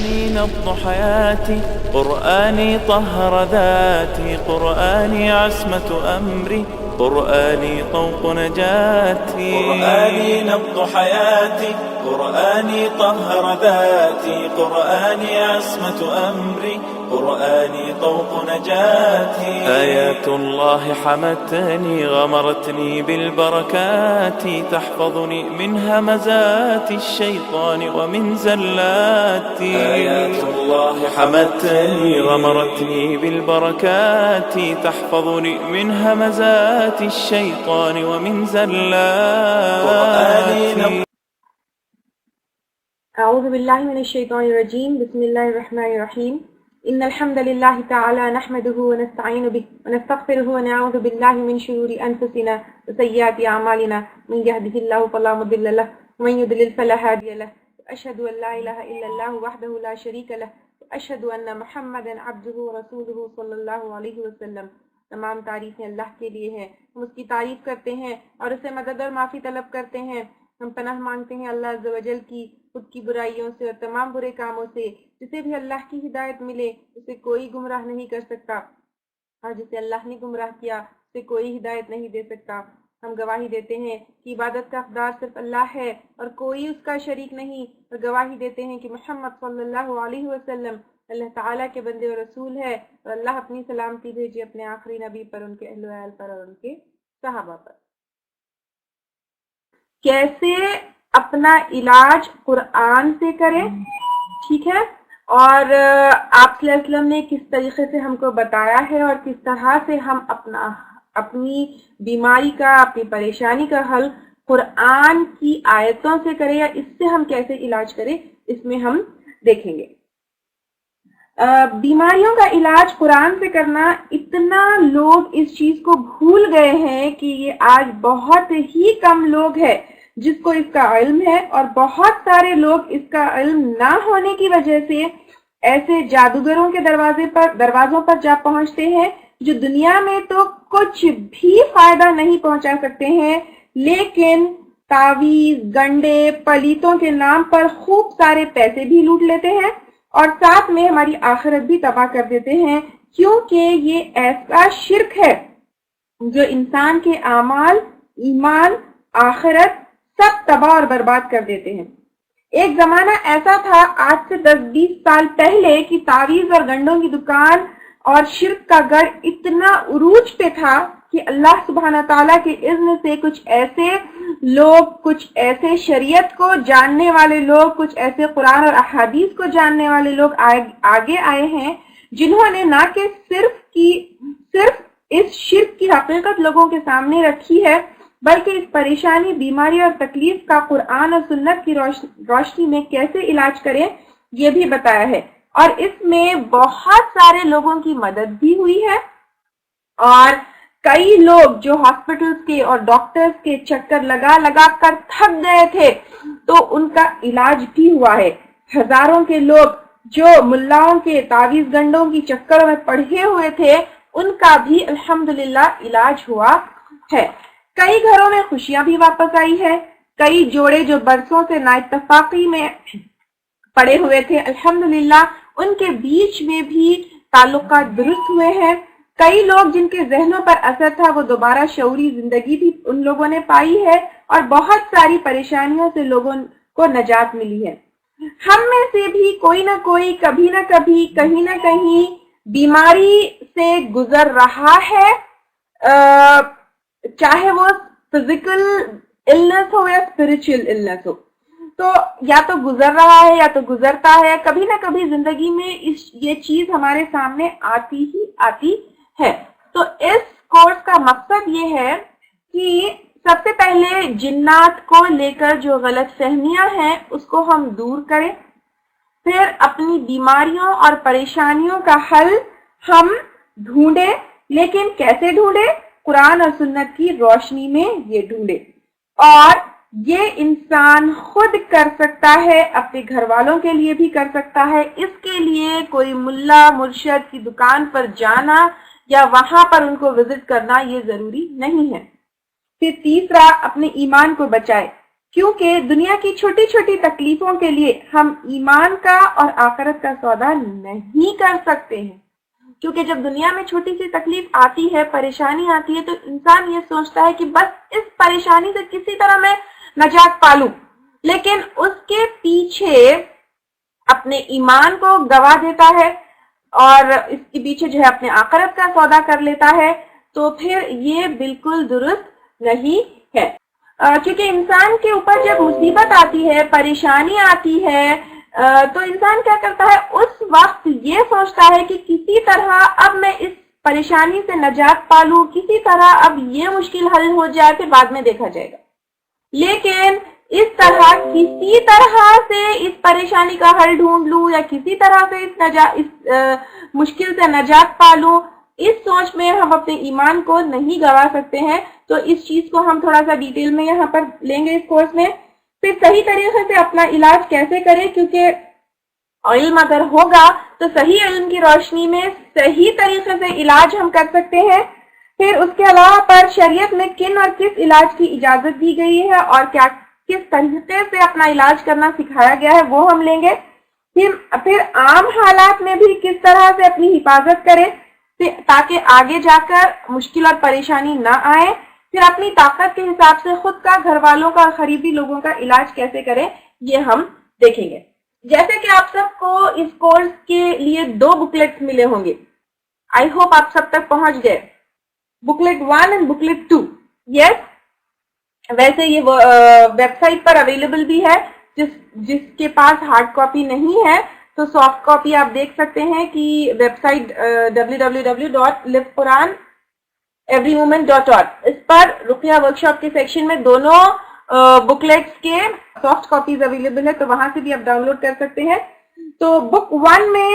قرآني نبض حياتي، قرآني طهر ذاتي، قرآني عصمة أمري، قرآني طوق نجاتي. قرآني نبض حياتي، قرآني طهر ذاتي، قرآني عصمة أمري، قرآني طوق نجاتي. آيات الله حمتني غمرتني بالبركات، تحفظني من همزات الشيطان ومن زلاتي. آيات الله حمتني غمرتني بالبركات، تحفظني من همزات الشيطان ومن زلاتي. اعوذ باللہ من الشیطان الرجیم، بسم اللہ الرحمن الرحیم. ان الحمد للہ تعالی نحمده ونستعین به ونستغفره ونعوذ باللہ من شرور انفسنا وسیئات اعمالنا، من يهده الله فلا مضل له ومن يضلل فلا هادي له. اشهد ان لا الہ الا اللہ وحدہ لا شریک له، اشهد ان محمدا عبدہ ورسولہ صلی اللہ علیہ وسلم. تمام تعریفیں اللہ کے لیے ہیں، ہم اس کی تعریف کرتے ہیں اور اسے مدد اور معافی طلب کرتے ہیں. ہم پناہ مانگتے ہیں اللہ عز و جل کی خود کی برائیوں سے اور تمام برے کاموں سے. جسے بھی اللہ کی ہدایت ملے اسے کوئی گمراہ نہیں کر سکتا، اور جسے اللہ نے گمراہ کیا اسے کوئی ہدایت نہیں دے سکتا. ہم گواہی دیتے ہیں کہ عبادت کا حقدار صرف اللہ ہے اور کوئی اس کا شریک نہیں، اور گواہی دیتے ہیں کہ محمد صلی اللہ علیہ وسلم اللہ تعالیٰ کے بندے اور رسول ہے، اور اللہ اپنی سلامتی بھیجے اپنے آخری نبی پر، ان کے اہل و عیال پر اور ان کے صحابہ پر. کیسے اپنا علاج قرآن سے کریں، ٹھیک ہے، اور آپ صلی اللہ علیہ وسلم نے کس طریقے سے ہم کو بتایا ہے اور کس طرح سے ہم اپنی بیماری کا، اپنی پریشانی کا حل قرآن کی آیتوں سے کریں یا اس سے ہم کیسے علاج کریں، اس میں ہم دیکھیں گے. بیماریوں کا علاج قرآن سے کرنا، اتنا لوگ اس چیز کو بھول گئے ہیں کہ یہ آج بہت ہی کم لوگ ہیں جس کو اس کا علم ہے، اور بہت سارے لوگ اس کا علم نہ ہونے کی وجہ سے ایسے جادوگروں کے دروازوں پر جا پہنچتے ہیں جو دنیا میں تو کچھ بھی فائدہ نہیں پہنچا سکتے ہیں، لیکن تعویذ، گنڈے، پلیتوں کے نام پر خوب سارے پیسے بھی لوٹ لیتے ہیں اور ساتھ میں ہماری آخرت بھی تباہ کر دیتے ہیں، کیونکہ یہ ایسا شرک ہے جو انسان کے اعمال، ایمان، آخرت سب تباہ اور برباد کر دیتے ہیں. ایک زمانہ ایسا تھا آج سے 10-20 سال پہلے کہ تعویذ اور گنڈوں کی دکان اور شرک کا گڑھ اتنا عروج پہ تھا کہ اللہ سبحانہ تعالیٰ کے اذن سے کچھ ایسے لوگ، کچھ ایسے شریعت کو جاننے والے لوگ، کچھ ایسے قرآن اور احادیث کو جاننے والے لوگ آگے آئے ہیں جنہوں نے نہ کہ صرف اس شرک کی حقیقت لوگوں کے سامنے رکھی ہے، بلکہ اس پریشانی، بیماری اور تکلیف کا قرآن اور سنت کی روشنی میں کیسے علاج کریں یہ بھی بتایا ہے. اور اس میں بہت سارے لوگوں کی مدد بھی ہوئی ہے، اور کئی لوگ جو ہاسپٹلز کے اور ڈاکٹرز کے چکر لگا لگا کر تھک گئے تھے تو ان کا علاج بھی ہوا ہے. ہزاروں کے لوگ جو ملاؤں کے تعویذ گنڈوں کی چکروں میں پڑے ہوئے تھے ان کا بھی الحمدللہ علاج ہوا ہے. کئی گھروں میں خوشیاں بھی واپس آئی ہے. کئی جوڑے جو برسوں سے نااتفاقی میں پڑے ہوئے تھے الحمدللہ ان کے بیچ میں بھی تعلقات درست ہوئے ہیں. کئی لوگ جن کے ذہنوں پر اثر تھا وہ دوبارہ شعوری زندگی بھی ان لوگوں نے پائی ہے، اور بہت ساری پریشانیوں سے لوگوں کو نجات ملی ہے. ہم میں سے بھی کوئی نہ کوئی کبھی نہ کبھی کہیں نہ کہیں بیماری سے گزر رہا ہے، چاہے وہ فزیکل النس ہو یا اسپرچل النس ہو، تو یا تو گزر رہا ہے یا تو گزرتا ہے. کبھی نہ کبھی زندگی میں یہ چیز ہمارے سامنے آتی ہی آتی ہے. تو اس کورس کا مقصد یہ ہے کہ سب سے پہلے جنات کو لے کر جو غلط فہمیاں ہیں اس کو ہم دور کریں، پھر اپنی بیماریوں اور پریشانیوں کا حل ہم ڈھونڈیں. لیکن کیسے ڈھونڈیں؟ قرآن اور سنت کی روشنی میں یہ ڈھونڈے. اور یہ انسان خود کر سکتا ہے، اپنے گھر والوں کے لیے بھی کر سکتا ہے. اس کے لیے کوئی ملا مرشد کی دکان پر جانا یا وہاں پر ان کو وزٹ کرنا یہ ضروری نہیں ہے. پھر تیسرا، اپنے ایمان کو بچائے. کیونکہ دنیا کی چھوٹی چھوٹی تکلیفوں کے لیے ہم ایمان کا اور آخرت کا سودا نہیں کر سکتے ہیں. کیونکہ جب دنیا میں چھوٹی سی تکلیف آتی ہے، پریشانی آتی ہے، تو انسان یہ سوچتا ہے کہ بس اس پریشانی سے کسی طرح میں نجات پالوں، لیکن اس کے پیچھے اپنے ایمان کو گوا دیتا ہے اور اس کے پیچھے جو ہے اپنے آخرت کا سودا کر لیتا ہے، تو پھر یہ بالکل درست نہیں ہے. کیونکہ انسان کے اوپر جب مصیبت آتی ہے، پریشانی آتی ہے، تو انسان کیا کرتا ہے، اس وقت یہ سوچتا ہے کہ کسی طرح اب میں اس پریشانی سے نجات پالوں، کسی طرح اب یہ مشکل حل ہو جائے، پھر بعد میں دیکھا جائے گا. لیکن اس طرح کسی طرح سے اس پریشانی کا حل ڈھونڈ لوں یا کسی طرح سے اس مشکل سے نجات پالوں، اس سوچ میں ہم اپنے ایمان کو نہیں گوا سکتے ہیں. تو اس چیز کو ہم تھوڑا سا ڈیٹیل میں یہاں پر لیں گے اس کورس میں. پھر صحیح طریقے سے اپنا علاج کیسے کریں، کیونکہ علم اگر ہوگا تو صحیح علم کی روشنی میں صحیح طریقے سے علاج ہم کر سکتے ہیں. پھر اس کے علاوہ پر شریعت میں کن اور کس علاج کی اجازت دی گئی ہے اور کیا کس طریقے سے اپنا علاج کرنا سکھایا گیا ہے وہ ہم لیں گے. پھر عام حالات میں بھی کس طرح سے اپنی حفاظت کریں تاکہ آگے جا کر مشکل اور پریشانی نہ آئے. پھر اپنی طاقت کے حساب سے خود کا، گھر والوں کا، قریبی لوگوں کا علاج کیسے کریں، یہ ہم دیکھیں گے. جیسے کہ آپ سب کو اس کورس کے لیے 2 بکلیٹس ملے ہوں گے. آئی ہوپ آپ سب تک پہنچ گئے. Booklet 1 and booklet 2. یس، ویسے یہ ویب سائٹ پر اویلیبل بھی ہے. جس کے پاس ہارڈ کاپی نہیں ہے تو سافٹ کاپی آپ دیکھ سکتے ہیں کہ ویب سائٹ www.livequran.everywoman.org. اس پر رقیہ ورکشاپ کے سیکشن میں دونوں بکلیٹس کے سافٹ کاپیز اویلیبل ہے، تو وہاں سے بھی آپ ڈاؤن لوڈ کر سکتے ہیں. تو بک 1 میں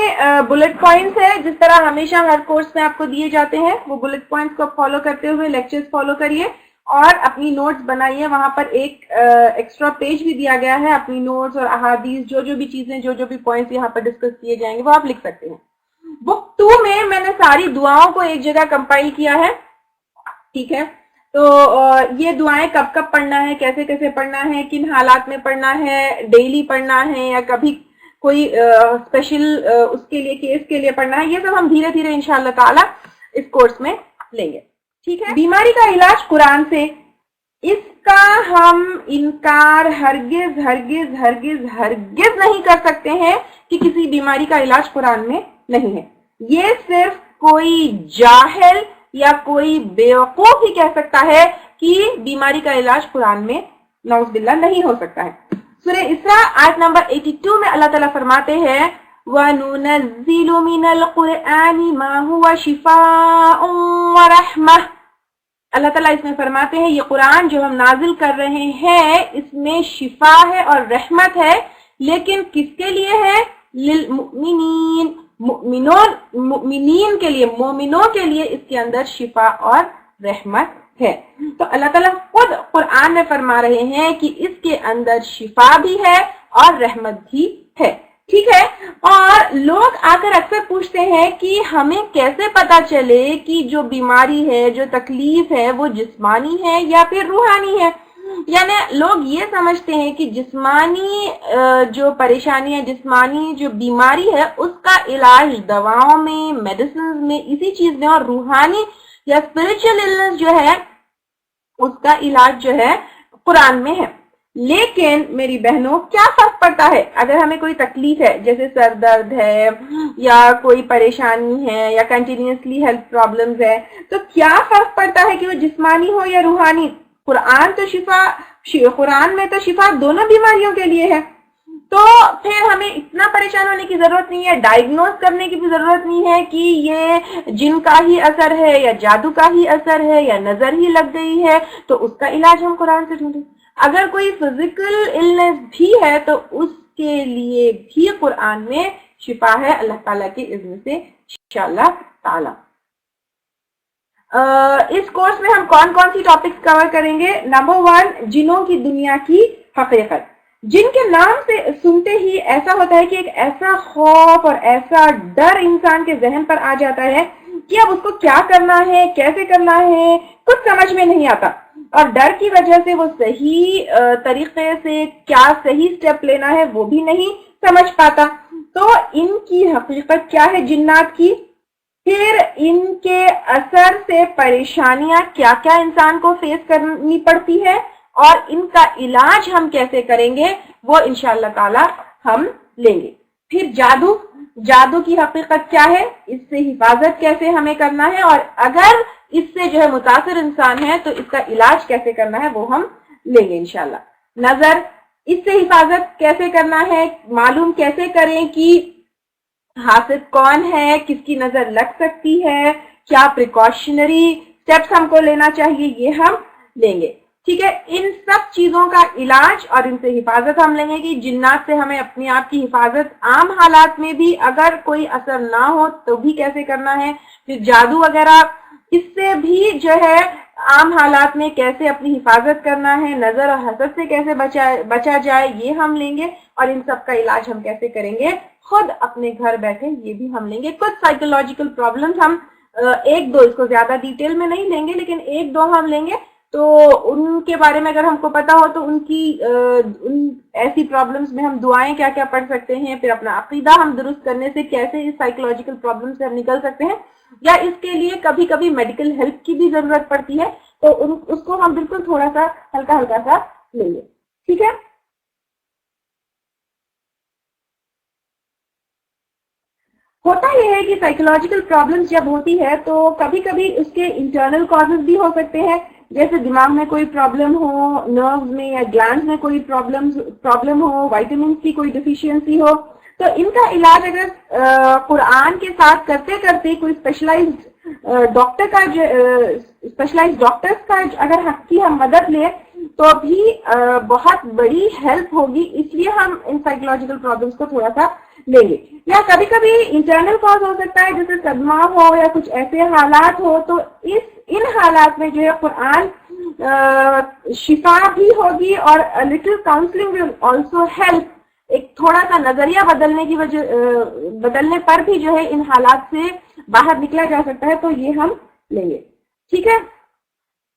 بلٹ پوائنٹس ہے، جس طرح ہمیشہ ہر کورس میں آپ کو دیے جاتے ہیں. وہ بلٹ پوائنٹس کو فالو کرتے ہوئے لیکچرز فالو کریے اور اپنی نوٹس بنائیے. وہاں پر ایک ایکسٹرا پیج بھی دیا گیا ہے. اپنی نوٹس اور احادیث، جو بھی چیزیں، جو بھی پوائنٹس یہاں پر ڈسکس کیے جائیں گے وہ آپ لکھ سکتے ہیں. بک 2 میں نے ساری دعاؤں کو ایک جگہ کمپائل کیا ہے. ٹھیک ہے، تو یہ دعائیں کب کب پڑھنا ہے، کیسے کیسے پڑھنا ہے، کن حالات میں پڑھنا ہے، ڈیلی پڑھنا ہے یا کبھی کوئی اسپیشل اس کے لیے کیس کے لیے پڑھنا ہے، یہ سب ہم دھیرے دھیرے انشاءاللہ تعالی اس کورس میں لیں گے. ٹھیک ہے. بیماری کا علاج قرآن سے، اس کا ہم انکار ہرگز ہرگز ہرگز ہرگز نہیں کر سکتے ہیں کہ کسی بیماری کا علاج قرآن میں نہیں ہے. یہ صرف کوئی جاہل یا کوئی بیوقوف ہی کہہ سکتا ہے کہ بیماری کا علاج قرآن میں نعوذ باللہ نہیں ہو سکتا ہے. سورہ اسراء آیت نمبر 82 میں اللہ تعالیٰ فرماتے ہیں وَنُنَزِّلُ مِنَ الْقُرْآنِ مَا هُوَ شِفَاءٌ وَرَحْمَةٌ. اللہ تعالیٰ اس میں فرماتے ہیں یہ قرآن جو ہم نازل کر رہے ہیں اس میں شفا ہے اور رحمت ہے، لیکن کس کے لیے ہے؟ للمؤمنین، مؤمنین کے لیے، مومنوں کے لیے اس کے اندر شفا اور رحمت ہے. تو اللہ تعالیٰ خود قرآن میں فرما رہے ہیں کہ اس کے اندر شفا بھی ہے اور رحمت بھی ہے. ٹھیک ہے. اور لوگ آ کر اکثر پوچھتے ہیں کہ ہمیں کیسے پتا چلے کہ جو بیماری ہے، جو تکلیف ہے وہ جسمانی ہے یا پھر روحانی ہے. یعنی لوگ یہ سمجھتے ہیں کہ جسمانی جو پریشانی ہے، جسمانی جو بیماری ہے اس کا علاج دواؤں میں، میڈیسنز میں، اسی چیز میں، اور روحانی یا اسپرچل النس جو ہے اس کا علاج جو ہے قرآن میں ہے. لیکن میری بہنوں کیا فرق پڑتا ہے اگر ہمیں کوئی تکلیف ہے، جیسے سر درد ہے یا کوئی پریشانی ہے یا کنٹینیوسلی ہیلتھ پرابلمز ہے، تو کیا فرق پڑتا ہے کہ وہ جسمانی ہو یا روحانی؟ قرآن میں تو شفا دونوں بیماریوں کے لیے ہے. تو پھر ہمیں اتنا پریشان ہونے کی ضرورت نہیں ہے، ڈائگنوز کرنے کی بھی ضرورت نہیں ہے کہ یہ جن کا ہی اثر ہے یا جادو کا ہی اثر ہے یا نظر ہی لگ گئی ہے تو اس کا علاج ہم قرآن سے ڈھونڈیں. اگر کوئی فزیکل النس بھی ہے تو اس کے لیے بھی قرآن میں شفا ہے اللہ تعالیٰ کے اذن سے انشاءاللہ تعالی. اس کورس میں ہم کون کون سی ٹاپکس کور کریں گے؟ نمبر 1، جنوں کی دنیا کی حقیقت. جن کے نام سے سنتے ہی ایسا ہوتا ہے کہ ایک ایسا خوف اور ایسا ڈر انسان کے ذہن پر آ جاتا ہے کہ اب اس کو کیا کرنا ہے، کیسے کرنا ہے، کچھ سمجھ میں نہیں آتا. اور ڈر کی وجہ سے وہ صحیح طریقے سے کیا صحیح سٹیپ لینا ہے وہ بھی نہیں سمجھ پاتا. تو ان کی حقیقت کیا ہے جنات کی، پھر ان کے اثر سے پریشانیاں کیا کیا انسان کو فیس کرنی پڑتی ہے، اور ان کا علاج ہم کیسے کریں گے وہ انشاءاللہ تعالی ہم لیں گے. پھر جادو کی حقیقت کیا ہے، اس سے حفاظت کیسے ہمیں کرنا ہے، اور اگر اس سے جو ہے متاثر انسان ہے تو اس کا علاج کیسے کرنا ہے وہ ہم لیں گے انشاءاللہ. نظر، اس سے حفاظت کیسے کرنا ہے، معلوم کیسے کریں کہ حاسد کون ہے، کس کی نظر لگ سکتی ہے، کیا پریکاشنری سٹیپس ہم کو لینا چاہیے، یہ ہم لیں گے. ٹھیک ہے، ان سب چیزوں کا علاج اور ان سے حفاظت ہم لیں گے کہ جنات سے ہمیں اپنے آپ کی حفاظت عام حالات میں بھی اگر کوئی اثر نہ ہو تو بھی کیسے کرنا ہے، پھر جادو وغیرہ اس سے بھی جو ہے عام حالات میں کیسے اپنی حفاظت کرنا ہے، نظر اور حسد سے کیسے بچا جائے یہ ہم لیں گے، اور ان سب کا علاج ہم کیسے کریں گے خود اپنے گھر بیٹھے یہ بھی ہم لیں گے. کچھ سائیکولوجیکل پرابلمز ہم ایک دو، اس کو زیادہ ڈیٹیل میں نہیں لیں گے لیکن ایک دو ہم لیں گے، تو ان کے بارے میں اگر ہم کو پتا ہو تو ان کی ایسی پرابلمز میں ہم دعائیں کیا کیا پڑھ سکتے ہیں، پھر اپنا عقیدہ ہم درست کرنے سے کیسے اس سائیکولوجیکل پرابلم سے ہم نکل سکتے ہیں، یا اس کے لیے کبھی کبھی میڈیکل ہیلپ کی بھی ضرورت پڑتی ہے، تو اس کو ہم بالکل تھوڑا سا ہلکا سا لیں گے. ٹھیک ہے، ہوتا یہ ہے کہ سائیکولوجیکل پرابلمس جب ہوتی ہے تو کبھی کبھی اس کے انٹرنل کازز بھی ہو سکتے ہیں، جیسے دماغ میں کوئی پرابلم ہو، نروز میں یا گلینڈز میں کوئی پرابلم ہو، وائٹامنس کی کوئی ڈیفیشینسی ہو. تو ان کا علاج اگر قرآن کے ساتھ کرتے کرتے کوئی اسپیشلائزڈ ڈاکٹرز کا اگر حق کی ہم مدد لیں تو بھی بہت بڑی ہیلپ ہوگی. اس لیے ہم ان سائیکولوجیکل پرابلمس کو تھوڑا سا لیں گے. یا کبھی کبھی انٹرنل کاز ہو سکتا ہے جیسے صدمہ ہو یا کچھ ایسے حالات ہو، تو ان حالات میں جو ہے قرآن شفا بھی ہوگی، اور little counselling will also help. ایک تھوڑا سا نظریہ بدلنے پر بھی جو ہے ان حالات سے باہر نکلا جا سکتا ہے، تو یہ ہم لیں گے. ٹھیک ہے،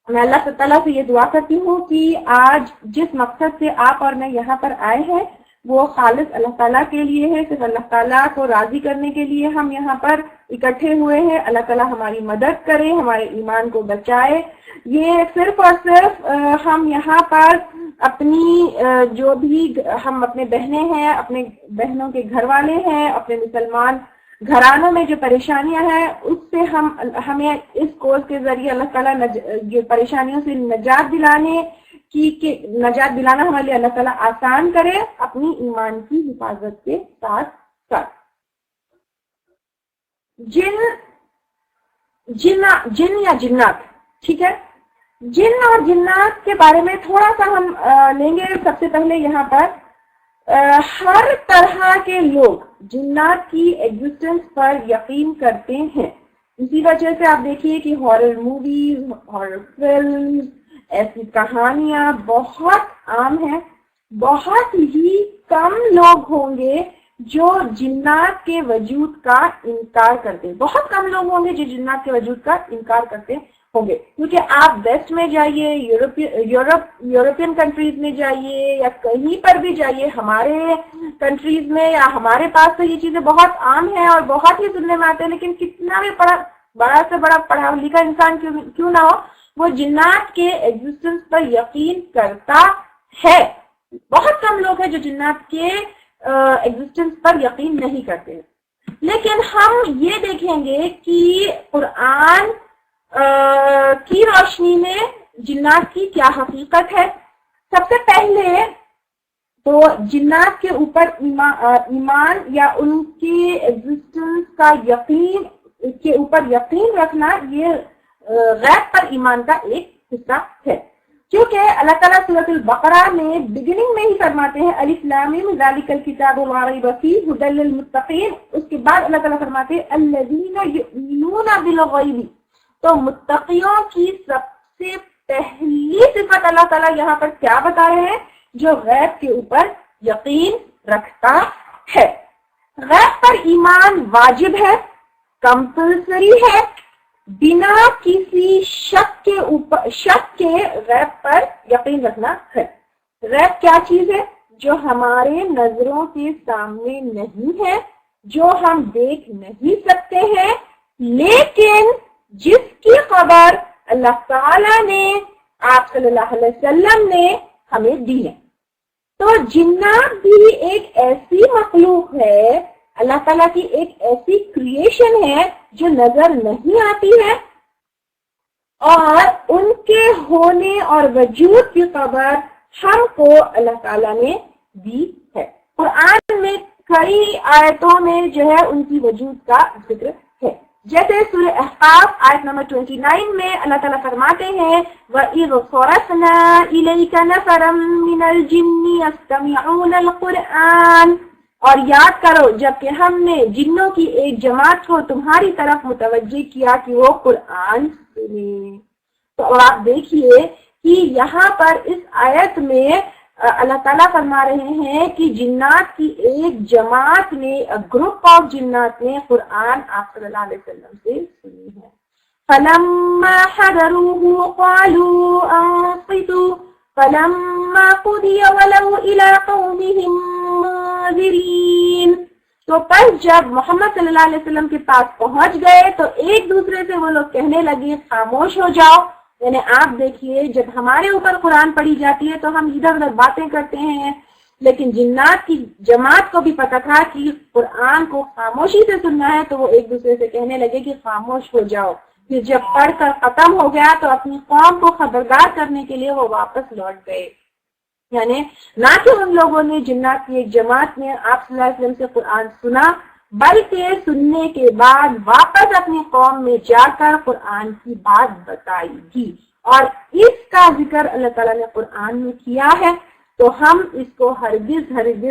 میں اللہ تعالیٰ سے یہ دعا کرتی ہوں کہ آج جس مقصد سے آپ اور میں یہاں پر آئے ہیں وہ خالص اللہ تعالیٰ کے لیے ہے، صرف اللہ تعالیٰ کو راضی کرنے کے لیے ہم یہاں پر اکٹھے ہوئے ہیں. اللہ تعالیٰ ہماری مدد کرے، ہمارے ایمان کو بچائے. یہ صرف اور صرف ہم یہاں پر اپنی جو بھی ہم اپنے بہنیں ہیں، اپنے بہنوں کے گھر والے ہیں، اپنے مسلمان گھرانوں میں جو پریشانیاں ہیں اس سے ہمیں اس کورس کے ذریعے اللہ تعالیٰ جو پریشانیوں سے نجات دلانا ہمارے لیے اللہ تعالیٰ آسان کرے، اپنی ایمان کی حفاظت کے ساتھ ساتھ. جن یا جنات، ٹھیک ہے، جن اور جنات کے بارے میں تھوڑا سا ہم لیں گے. سب سے پہلے یہاں پر ہر طرح کے لوگ جنات کی ایگزسٹنس پر یقین کرتے ہیں. اسی وجہ سے آپ دیکھیے کہ ہارر موویز، ہارر فلمز، ایسی کہانیاں بہت عام ہیں. بہت ہی کم لوگ ہوں گے جو جنات کے وجود کا انکار کرتے ہیں. بہت کم لوگ ہوں گے جو جنات کے وجود کا انکار کرتے ہوں گے، کیونکہ آپ ویسٹ میں جائیے، یورپین کنٹریز میں جائیے، یا کہیں پر بھی جائیے، ہمارے کنٹریز میں یا ہمارے پاس تو یہ چیزیں بہت عام ہیں اور بہت ہی سننے میں آتے ہیں، لیکن کتنا بھی بڑا سے بڑا پڑھا لکھا انسان کیوں نہ ہو، وہ جنات کے ایگزسٹنس پر یقین کرتا ہے. بہت کم لوگ ہیں جو جنات کے ایگزسٹنس پر یقین نہیں کرتے. لیکن ہم یہ دیکھیں گے کہ قرآن کی روشنی میں جنات کی کیا حقیقت ہے. سب سے پہلے تو جنات کے اوپر ایمان یا ان کی ایگزسٹنس کا یقین کے اوپر یقین رکھنا یہ غیب پر ایمان کا ایک حصہ ہے. کیونکہ اللہ تعالیٰ سورۃ البقرہ میں بگننگ میں ہی فرماتے ہیں الف لام میم ذالک الکتاب لا ریب فیہ ھدی للمتقین. اس کے بعد اللہ تعالیٰ فرماتے ہیں الذین یؤمنون بالغیب. تو متقیوں کی سب سے پہلی صفت اللہ تعالیٰ یہاں پر کیا بتا رہے ہیں؟ جو غیب کے اوپر یقین رکھتا ہے. غیب پر ایمان واجب ہے، کمپلسری ہے. بنا کسی شک کے غیب پر یقین رکھنا ہے۔ غیب کیا چیز ہے؟ جو ہمارے نظروں کے سامنے نہیں ہے، جو ہم دیکھ نہیں سکتے ہیں، لیکن جس کی خبر اللہ تعالیٰ نے، آپ صلی اللہ علیہ وسلم نے ہمیں دی ہے۔ تو جنات بھی ایک ایسی مخلوق ہے، اللہ تعالیٰ کی ایک ایسی کریشن ہے جو نظر نہیں آتی ہے، اور ان کے ہونے اور وجود کی خبر ہم کو اللہ تعالیٰ نے دی ہے۔ قرآن میں کئی آیتوں میں جو ہے ان کی وجود کا ذکر ہے، جیسے سورہ احقاف آیت نمبر 29 میں اللہ تعالیٰ فرماتے ہیں وَإِذْ صَرَفْنَا إِلَيْكَ نَفَرًا مِنَ الْجِنِّ يَسْتَمِعُونَ الْقُرْآنَ، اور یاد کرو جب کہ ہم نے جنوں کی ایک جماعت کو تمہاری طرف متوجہ کیا کہ وہ قرآن سنیں۔ تو آپ دیکھیے کہ یہاں پر اس آیت میں اللہ تعالیٰ فرما رہے ہیں کہ جنات کی ایک جماعت نے، گروپ آف جنات نے قرآن آپ صلی اللہ علیہ وسلم سے سنی ہے۔ فَلَمَّا حَضَرُوهُ قَالُوا أَنصِتُوا فَلَمَّا قُضِيَ وَلَوْا إِلَىٰ قَوْمِهِمْ مُنذِرِينَ، تو پس جب محمد صلی اللہ علیہ وسلم کے پاس پہنچ گئے تو ایک دوسرے سے وہ لوگ کہنے لگے خاموش ہو جاؤ۔ یعنی آپ دیکھیے جب ہمارے اوپر قرآن پڑھی جاتی ہے تو ہم ادھر ادھر باتیں کرتے ہیں، لیکن جنات کی جماعت کو بھی پتا تھا کہ قرآن کو خاموشی سے سننا ہے، تو وہ ایک دوسرے سے کہنے لگے کہ خاموش ہو جاؤ۔ پھر جب پڑھ کر ختم ہو گیا تو اپنی قوم کو خبردار کرنے کے لیے وہ واپس لوٹ گئے۔ یعنی نہ کہ ان لوگوں نے، جنات کی ایک جماعت نے آپ صلی اللہ علیہ وسلم سے قرآن سنا، بلکہ سننے کے بعد واپس اپنی قوم میں جا کر قرآن کی بات بتائی گی، اور اس کا ذکر اللہ تعالیٰ نے قرآن میں کیا ہے، تو ہم اس کو ہرگز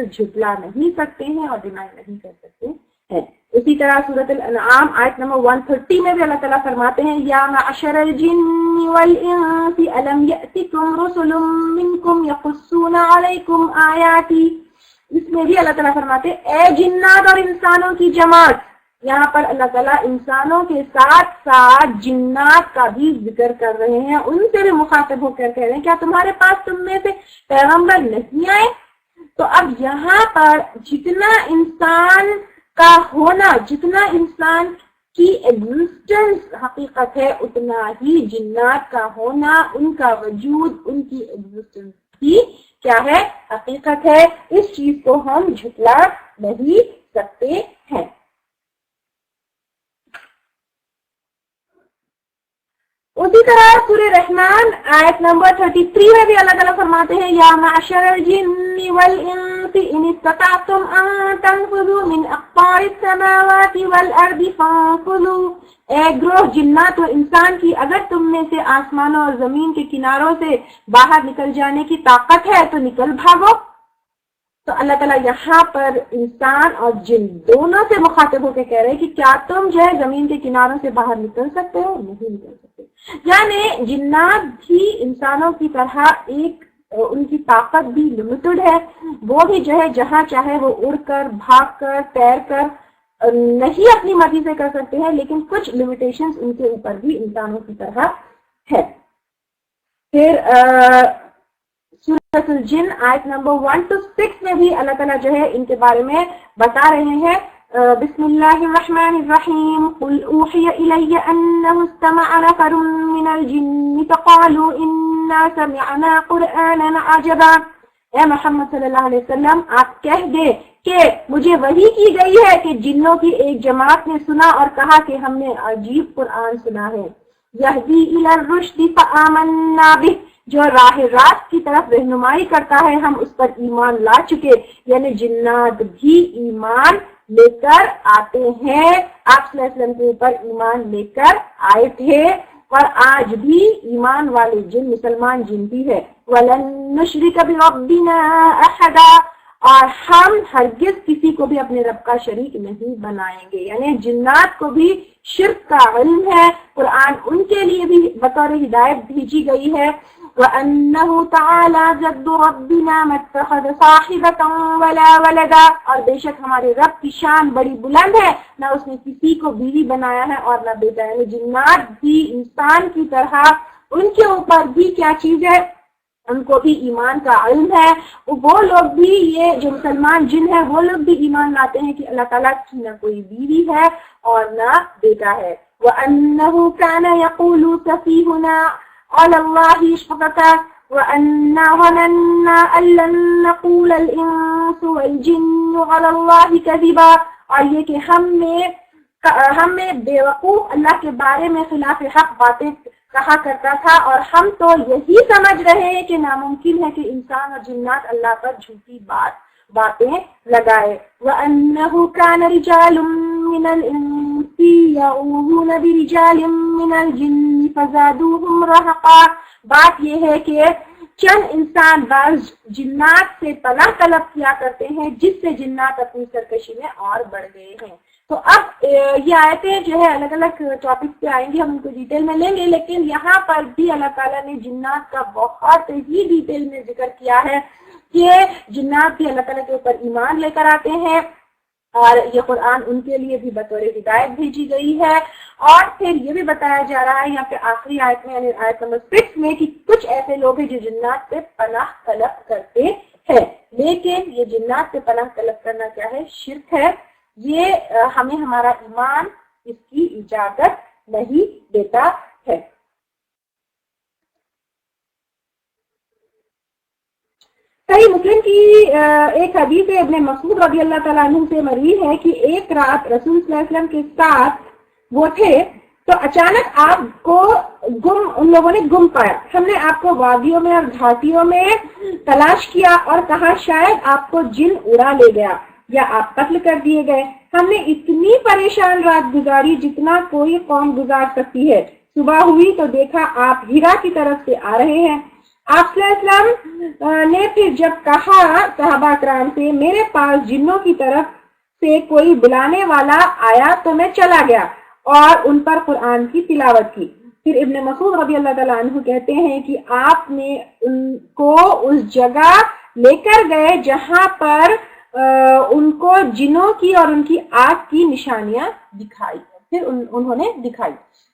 جھٹلا نہیں سکتے ہیں اور ڈینائی نہیں کر سکتے ہیں۔ اسی طرح سورۃ الانعام آیت نمبر 130 میں بھی اللہ تعالیٰ فرماتے ہیں یا معشر الجن والانس الم یأتکم رسل منکم یقصون علیکم آیاتی، اس میں بھی اللہ تعالیٰ فرماتے ہیں اے جنات اور انسانوں کی جماعت۔ یہاں پر اللہ تعالیٰ انسانوں کے ساتھ ساتھ جنات کا بھی ذکر کر رہے ہیں، ان سے بھی مخاطب ہو کر کہہ رہے ہیں کیا تمہارے پاس تم میں سے پیغمبر نہیں آئے؟ تو اب یہاں پر جتنا انسان کا ہونا، جتنا انسان کی ایگزسٹنس حقیقت ہے، اتنا ہی جنات کا ہونا، ان کا وجود، ان کی ایگزسٹنس بھی کیا ہے؟ حقیقت ہے۔ اس چیز کو ہم جھٹلا نہیں سکتے ہیں۔ اسی طرح سورہ رحمان آیت نمبر 33 میں بھی اللہ تعالیٰ فرماتے ہیں یا معشر الجن والانس ان استطعتم ان تنفذوا من اقطار السماوات والارض فانفذوا، اے گروہ جنات و انسان کی اگر تم میں سے آسمانوں اور زمین کے کناروں سے باہر نکل جانے کی طاقت ہے تو نکل بھاگو۔ تو اللہ تعالیٰ یہاں پر انسان اور جن دونوں سے مخاطب ہو کے کہہ رہے ہیں کہ کیا تم جو ہے زمین کے کناروں سے باہر نکل سکتے ہو؟ نہیں نکل سکتے۔ یعنی جنات بھی انسانوں کی طرح ایک ان کی طاقت بھی لمیٹڈ ہے، وہ بھی جو ہے جہاں چاہے وہ اڑ کر، بھاگ کر، تیر کر نہیں اپنی مرضی سے کر سکتے ہیں، لیکن کچھ لمیٹیشنز ان کے اوپر بھی انسانوں کی طرح ہے۔ پھر سورۃ الجن آیت نمبر 1 to 6 میں بھی اللہ تعالیٰ جو ہے ان کے بارے میں بتا رہے ہیں بسم اللہ الرحمن الرحیم قل اوحی الی انہ استمع نفر من الجن فقالوا انا سمعنا قرآنا عجبا، اے محمد صلی اللہ علیہ وسلم آپ کہہ دیں کہ مجھے وحی کی گئی ہے کہ جنوں کی ایک جماعت نے سنا اور کہا کہ ہم نے عجیب قرآن سنا ہے۔ یہدی الی الرشد فآمنا بہ، جو راہ راست کی طرف رہنمائی کرتا ہے ہم اس پر ایمان لا چکے۔ یعنی جنات بھی ایمان لے کر آتے ہیں، آپ صلی اللہ علیہ وسلم کے اوپر ایمان لے کر آئے تھے، اور آج بھی ایمان والے جن، مسلمان جن بھی ہے۔ وَلَن نُشْرِكَ بِرَبِّنَا أَحَدًا، اور ہم ہرگز کسی کو بھی اپنے رب کا شریک نہیں بنائیں گے۔ یعنی جنات کو بھی شرک کا علم ہے، قرآن ان کے لیے بھی بطور ہدایت بھیجی گئی ہے، وَأَنَّهُ تَعَالَى جَدُّ رَبِّنَا مَا اتَّخَذَ صَاحِبَةً وَلَا وَلَدًا، اور بے شک ہمارے رب کی شان بڑی بلند ہے، نہ اس نے کسی کو بیوی بنایا ہے اور نہ بیٹا، یعنی جنات بھی انسان کی طرح ان کے اوپر بھی کیا چیز ہے، ان کو بھی ایمان کا علم ہے، وہ لوگ بھی، یہ جو مسلمان جن ہیں وہ لوگ بھی ایمان لاتے ہیں کہ اللہ تعالیٰ کی نہ کوئی بیوی ہے اور نہ بیٹا ہے۔ وَأَنَّهُ كَانَ يَقُولُ سَفِيهُنَا عَلَى اللَّهِ شَطَطًا وَأَنَّا ظَنَنَّا أَن لَّن نَّقُولَ الْإِنسُ وَالْجِنُّ عَلَى اللَّهِ كَذِبًا، اور یہ کہ ہم میں بے وقوف اللہ کے بارے میں خلاف حق باتیں کہا کرتا تھا، اور ہم تو یہی سمجھ رہے ہیں کہ ناممکن ہے کہ انسان اور جنات اللہ پر جھوٹی باتیں لگائے۔ وَأَنَّهُ كَانَ رِجَالٌ مِّنَ الْإِنسِ يَعُوذُونَ بِرِجَالٍ مِّنَ الْجِنِّ فَزَادُوهُمْ رَهَقًا، بات یہ ہے کہ چند انسان بعض جنات سے پناہ طلب کیا کرتے ہیں، جس سے جنات اپنی سرکشی میں اور بڑھ گئے ہیں۔ تو اب یہ آیتیں جو ہے الگ الگ ٹاپک پہ آئیں گی، ہم ان کو ڈیٹیل میں لیں گے، لیکن یہاں پر بھی اللہ تعالیٰ نے جنات کا بہت ہی ڈیٹیل میں ذکر کیا ہے کہ جنات بھی اللہ تعالیٰ کے اوپر ایمان لے کر آتے ہیں، اور یہ قرآن ان کے لیے بھی بطور ہدایت بھیجی گئی ہے۔ اور پھر یہ بھی بتایا جا رہا ہے یہاں پہ آخری آیت میں، یعنی آیت نمبر 6 میں، کہ کچھ ایسے لوگ ہیں جو جنات سے پناہ طلب کرتے ہیں، لیکن یہ جنات سے پناہ طلب کرنا کیا ہے؟ شرک ہے۔ یہ ہمیں ہمارا ایمان اس کی اجازت نہیں دیتا ہے۔ صحیح مسلم کی ایک حدیث ابن مسعود رضی اللہ تعالیٰ عنہ سے مروی ہے کہ ایک رات رسول صلی اللہ علیہ وسلم کے ساتھ وہ تھے تو اچانک آپ کو ان لوگوں نے گم پایا، ہم نے آپ کو وادیوں میں اور گھاٹیوں میں تلاش کیا اور کہا شاید آپ کو جن اڑا لے گیا یا آپ قتل کر دیے گئے، ہم نے اتنی پریشان رات گزاری جتنا کوئی قوم گزار سکتی ہے، صبح ہوئی تو دیکھا آپ ہیرا کی طرف سے آ رہے ہیں۔ آپ صلی اللہ علیہ وسلم نے پھر جب کہا صحابہ کرام سے میرے پاس جنوں کی طرف سے کوئی بلانے والا آیا تو میں چلا گیا اور ان پر قرآن کی تلاوت کی۔ پھر ابن مسعود رضی اللہ تعالیٰ عنہ کہتے ہیں کہ آپ نے ان کو اس جگہ لے کر گئے جہاں پر ان کو جنوں کی اور ان کی آگ کی نشانیاں دکھائی، پھر انہوں نے دکھائی۔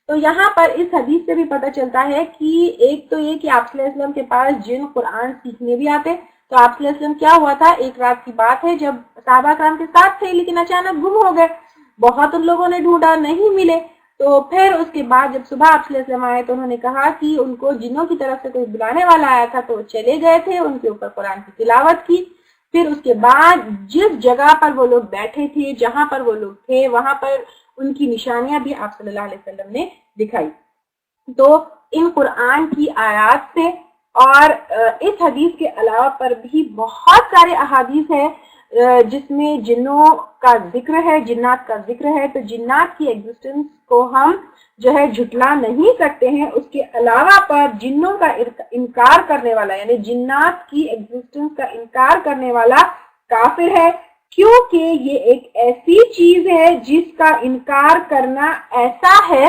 تو یہاں پر اس حدیث سے بھی پتہ چلتا ہے کہ ایک تو یہ کہ آپ صلی اللہ علیہ وسلم کے پاس جن قرآن سیکھنے بھی آتے، تو آپ صلی اللہ علیہ وسلم کیا ہوا تھا، ایک رات کی بات ہے جب صحابہ کرام کے ساتھ تھے لیکن اچانک گم ہو گئے، بہت ان لوگوں نے ڈھونڈا نہیں ملے، تو پھر اس کے بعد جب صبح آپ صلی اللہ علیہ وسلم آئے تو انہوں نے کہا کہ ان کو جنوں کی طرف سے کوئی بلانے والا آیا تھا، تو چلے گئے تھے، ان کے اوپر قرآن کی تلاوت کی۔ پھر اس کے بعد جس جگہ پر وہ لوگ بیٹھے تھے، جہاں پر وہ لوگ تھے، وہاں پر ان کی نشانیاں بھی آپ صلی اللہ علیہ وسلم نے دکھائی۔ تو ان قرآن کی آیات سے اور اس حدیث کے علاوہ پر بھی بہت سارے احادیث ہیں جس میں جنوں کا ذکر ہے، جنات کا ذکر ہے، تو جنات کی ایگزسٹنس کو ہم جو ہے جھٹلا نہیں سکتے ہیں۔ اس کے علاوہ پر جنوں کا انکار کرنے والا، یعنی جنات کی ایگزسٹنس کا انکار کرنے والا کافر ہے، کیونکہ یہ ایک ایسی چیز ہے جس کا انکار کرنا ایسا ہے،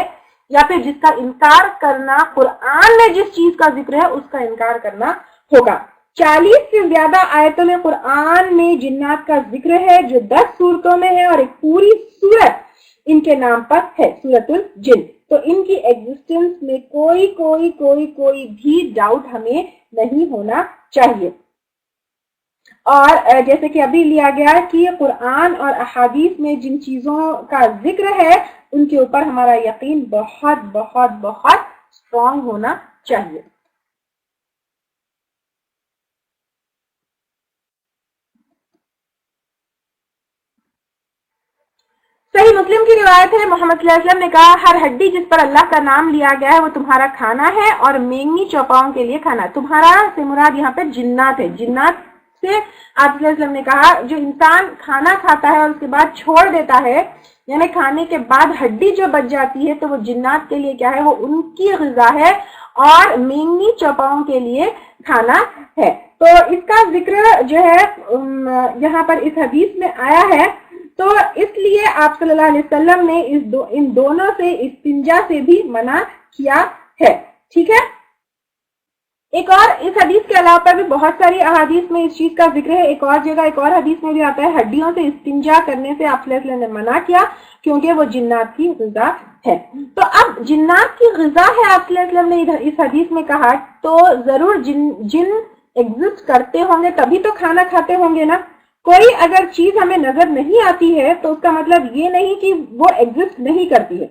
یا پھر جس کا انکار کرنا قرآن میں جس چیز کا ذکر ہے اس کا انکار کرنا ہوگا۔ 40 سے زیادہ آیتوں میں قرآن میں جنات کا ذکر ہے جو 10 سورتوں میں ہے، اور ایک پوری سورت ان کے نام پر ہے، سورۃ الجن۔ تو ان کی ایگزسٹنس میں کوئی بھی ڈاؤٹ ہمیں نہیں ہونا چاہیے۔ اور جیسے کہ ابھی لیا گیا کہ قرآن اور احادیث میں جن چیزوں کا ذکر ہے ان کے اوپر ہمارا یقین بہت بہت بہت اسٹرانگ ہونا چاہیے۔ صحیح مسلم کی روایت ہے، محمد صلی اللہ علیہ وسلم نے کہا ہر ہڈی جس پر اللہ کا نام لیا گیا ہے وہ تمہارا کھانا ہے، اور مینگنی چوپاؤں کے لیے کھانا۔ تمہارا سے مراد یہاں پہ جنات ہے۔ جنات سے آپ صلی اللہ علیہ وسلم نے کہا جو انسان کھانا کھاتا ہے اور اس کے بعد چھوڑ دیتا ہے، یعنی کھانے کے بعد ہڈی جو بچ جاتی ہے، تو وہ جنات کے لیے کیا ہے، وہ ان کی غذا ہے، اور مینگنی چوپاؤں کے لیے کھانا ہے۔ تو اس کا ذکر جو ہے یہاں پر اس حدیث میں آیا ہے، تو اس لیے آپ صلی اللہ علیہ وسلم نے ان دونوں سے استنجا سے بھی منع کیا ہے۔ ٹھیک ہے، ایک اور اس حدیث کے علاوہ پر بھی بہت ساری احادیث میں اس چیز کا ذکر ہے. ایک اور جگہ ایک اور حدیث میں بھی آتا ہے ہڈیوں سے استنجا کرنے سے آپ صلی اللہ علیہ وسلم نے منع کیا کیونکہ وہ جنات کی غذا ہے. تو اب جنات کی غذا ہے آپ صلی اللہ علیہ وسلم نے اس حدیث میں کہا, تو ضرور جن ایگزسٹ کرتے ہوں گے تبھی تو کھانا کھاتے ہوں گے نا. کوئی اگر چیز ہمیں نظر نہیں آتی ہے تو اس کا مطلب یہ نہیں کہ وہ ایگزسٹ نہیں کرتی ہے.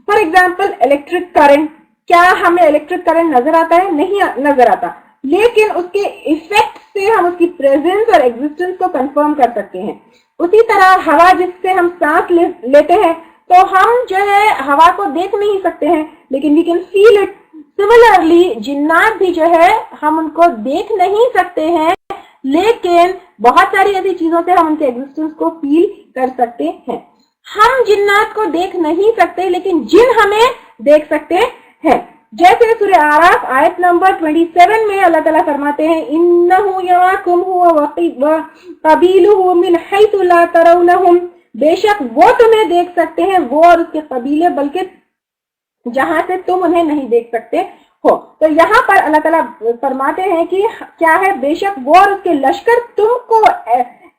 فار ایگزامپل الیکٹرک کرنٹ, کیا ہمیں الیکٹرک کرنٹ نظر آتا ہے؟ نہیں نظر آتا, لیکن اس کے ایفیکٹ سے ہم اس کی پریزنس اور ایگزسٹنس کو کنفرم کر سکتے ہیں. اسی طرح ہوا جس سے ہم سانس لیتے ہیں تو ہم جو ہے ہوا کو دیکھ نہیں سکتے ہیں لیکن we can feel it. Similarly جنات بھی جو ہے ہم ان کو دیکھ نہیں سکتے ہیں لیکن بہت ساری ایسی چیزوں سے ہم ان کے ایگزسٹنس کو فیل کر سکتے ہیں. ہم جنات کو دیکھ نہیں سکتے لیکن جن ہمیں دیکھ سکتے ہیں. جیسے سورہ اعراف آیت نمبر 27 میں اللہ تعالیٰ فرماتے ہیں اِنَّهُ يَرَاكُمْ هُوَ وَقَبِيلُهُ مِنْ حَيْثُ لَا تَرَوْنَهُمْ, بے شک وہ تمہیں دیکھ سکتے ہیں, وہ اور اس کے قبیلے, بلکہ جہاں سے تم انہیں نہیں دیکھ سکتے ہو. تو یہاں پر اللہ تعالیٰ فرماتے ہیں کہ کیا ہے, بے شک وہ اور اس کے لشکر تم کو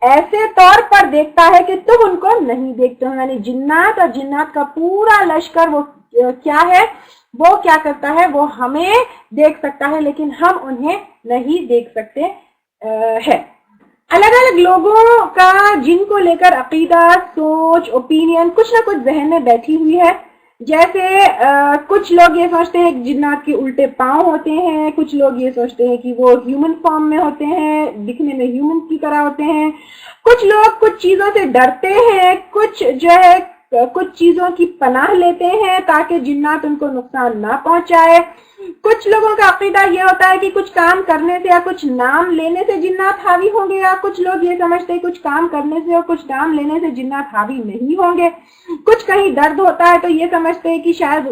ایسے طور پر دیکھتا ہے کہ تم ان کو نہیں دیکھتے ہو. یعنی جنات اور جنات کا پورا لشکر وہ کیا ہے, وہ کیا کرتا ہے, وہ ہمیں دیکھ سکتا ہے لیکن ہم انہیں نہیں دیکھ سکتے ہیں. الگ الگ لوگوں کا جن کو لے کر عقیدہ, سوچ, اوپینین کچھ نہ کچھ ذہن میں بیٹھی ہوئی ہے. جیسے کچھ لوگ یہ سوچتے ہیں کہ جنات کے الٹے پاؤں ہوتے ہیں, کچھ لوگ یہ سوچتے ہیں کہ وہ ہیومن فارم میں ہوتے ہیں, دکھنے میں ہیومن کی طرح ہوتے ہیں. کچھ لوگ کچھ چیزوں سے ڈرتے ہیں, کچھ جو ہے کچھ چیزوں کی پناہ لیتے ہیں تاکہ جنات ان کو نقصان نہ پہنچائے. کچھ لوگوں کا عقیدہ یہ ہوتا ہے کہ کچھ کام کرنے سے یا کچھ نام لینے سے جنات حاوی ہوں گے, یا کچھ لوگ یہ سمجھتے ہیں کچھ کام کرنے سے اور کچھ نام لینے سے جنات حاوی نہیں ہوں گے. کچھ کہیں درد ہوتا ہے تو یہ سمجھتے ہیں کہ شاید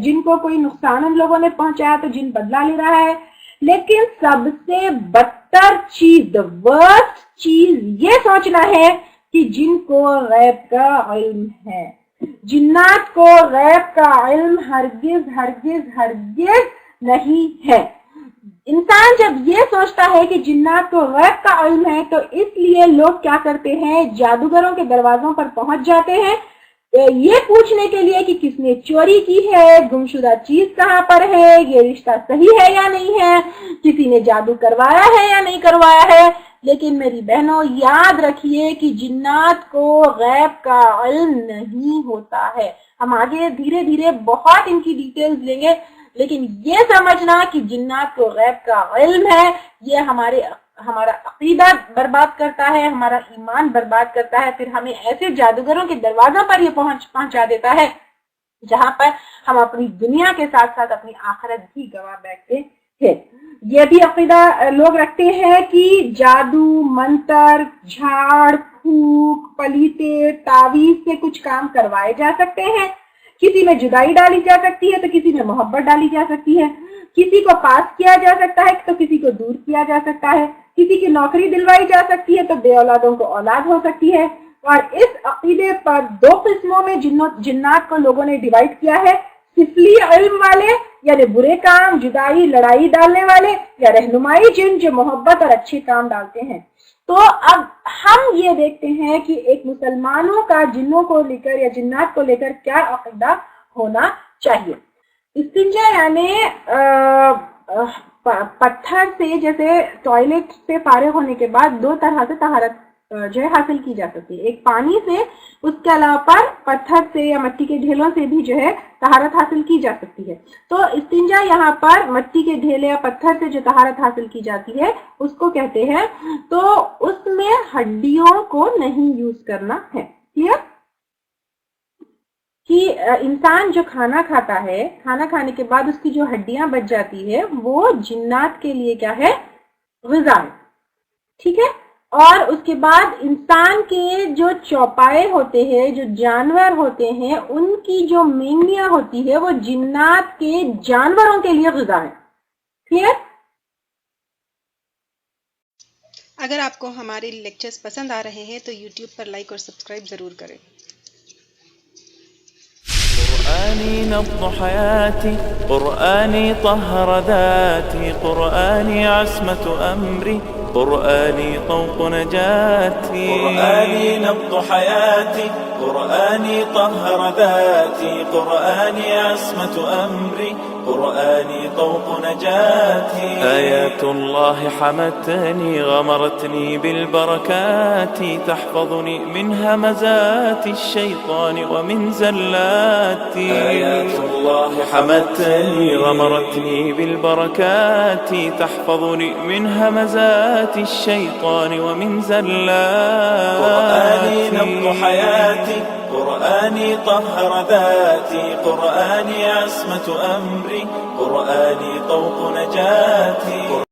جن کو کوئی نقصان ان لوگوں نے پہنچایا تو جن بدلہ لے رہا ہے. لیکن سب سے بدتر چیز, ورسٹ چیز یہ سوچنا ہے کہ جن کو غیب کا علم ہے. جنات کو غیب کا علم ہرگز ہرگز ہرگز نہیں ہے. انسان جب یہ سوچتا ہے کہ جنات کو غیب کا علم ہے تو اس لیے لوگ کیا کرتے ہیں, جادوگروں کے دروازوں پر پہنچ جاتے ہیں یہ پوچھنے کے لیے کہ کس نے چوری کی ہے, گمشدہ چیز کہاں پر ہے, یہ رشتہ صحیح ہے یا نہیں ہے, کسی نے جادو کروایا ہے یا نہیں کروایا ہے. لیکن میری بہنوں یاد رکھیے کہ جنات کو غیب کا علم نہیں ہوتا ہے. ہم آگے دھیرے دھیرے بہت ان کی ڈیٹیلز لیں گے, لیکن یہ سمجھنا کہ جنات کو غیب کا علم ہے یہ ہمارا عقیدہ برباد کرتا ہے, ہمارا ایمان برباد کرتا ہے. پھر ہمیں ایسے جادوگروں کے دروازوں پر یہ پہنچا دیتا ہے جہاں پر ہم اپنی دنیا کے ساتھ ساتھ اپنی آخرت بھی گوا بیٹھتے ہیں. یہ بھی عقیدہ لوگ رکھتے ہیں کہ جادو, منتر, جھاڑ پھونک, پلیتے, تعویذ سے کچھ کام کروائے جا سکتے ہیں. کسی میں جدائی ڈالی جا سکتی ہے تو کسی میں محبت ڈالی جا سکتی ہے. کسی کو پاس کیا جا سکتا ہے تو کسی کو دور کیا جا سکتا ہے. کسی کی نوکری دلوائی جا سکتی ہے تو بے اولادوں کو اولاد ہو سکتی ہے. اور اس عقیدے پر دو قسموں میں جنات کو لوگوں نے ڈیوائڈ کیا ہے, سفلی علم والے یعنی برے کام, جدائی, لڑائی ڈالنے والے, یا رہنمائی جن جو محبت اور اچھے کام ڈالتے ہیں. تو اب ہم یہ دیکھتے ہیں کہ ایک مسلمانوں کا جنوں کو لے کر یا جنات کو لے کر کیا عقیدہ ہونا چاہیے. استنجا یعنی پتھر سے, جیسے ٹوائلٹ سے فارغ ہونے کے بعد دو طرح سے طہارت جو ہے حاصل کی جا سکتی ہے. ایک پانی سے, اس کے علاوہ پر پتھر سے یا مٹی کے ڈھیلوں سے بھی جو ہے طہارت حاصل کی جا سکتی ہے. تو استنجا یہاں پر مٹی کے ڈھیلے یا پتھر سے جو طہارت حاصل کی جاتی ہے اس کو کہتے ہیں. تو اس میں ہڈیوں کو نہیں یوز کرنا ہے. کلیئر کہ انسان جو کھانا کھاتا ہے, کھانا کھانے کے بعد اس کی جو ہڈیاں بچ جاتی ہے وہ جنات کے لیے کیا ہے, غذا ہے. ٹھیک ہے. اور اس کے بعد انسان کے جو چوپائے ہوتے ہیں, جو جانور ہوتے ہیں, ان کی جو مینگنیاں ہوتی ہے وہ جنات کے جانوروں کے لیے غذا ہے. کلیئر؟ اگر آپ کو ہمارے لیکچرز پسند آ رہے ہیں تو یوٹیوب پر لائک اور سبسکرائب ضرور کریں. قرآني نبض حياتي، قرآني طهر ذاتي، قرآني عصمة أمري، قرآني طوق نجاتي. قرآني نبض حياتي، قرآني طهر ذاتي، قرآني عصمة أمري، قرآني طوق نجاتي. آيات الله حمتني غمرتني بالبركات، تحفظني من همزات الشيطان ومن زلاتي. آيات الله حمتني غمرتني بالبركات، تحفظني من همزات الشيطان ومن زلاتي. قرآني نبض حياتي، قرآني طهر ذاتي، قرآني عصمة أمري، قرآني طوق نجاتي.